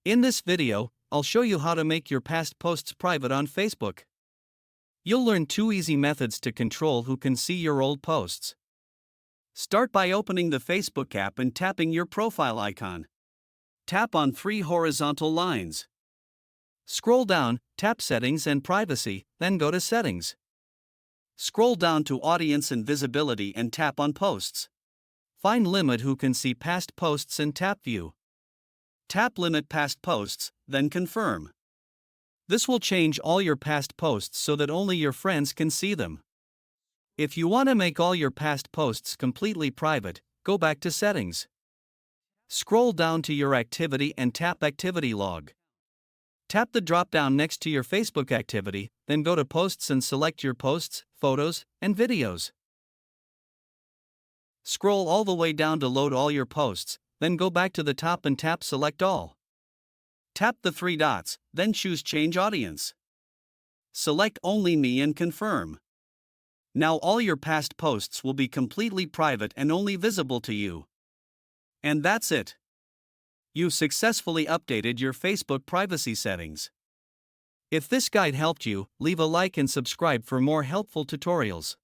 In this video, I'll show you how to make your past posts private on Facebook. You'll learn 2 easy methods to control who can see your old posts. Start by opening the Facebook app and tapping your profile icon. Tap on 3 horizontal lines. Scroll down, tap Settings and Privacy, then go to Settings. Scroll down to Audience and Visibility and tap on Posts. Find Limit who can see past posts and tap View. Tap Limit Past Posts, then Confirm. This will change all your past posts so that only your friends can see them. If you want to make all your past posts completely private, go back to Settings. Scroll down to your activity and tap Activity Log. Tap the drop-down next to your Facebook activity, then go to Posts and select your posts, photos, and videos. Scroll all the way down to load all your posts, then go back to the top and tap Select All. Tap the 3 dots, then choose Change Audience. Select Only Me and confirm. Now all your past posts will be completely private and only visible to you. And that's it. You've successfully updated your Facebook privacy settings. If this guide helped you, leave a like and subscribe for more helpful tutorials.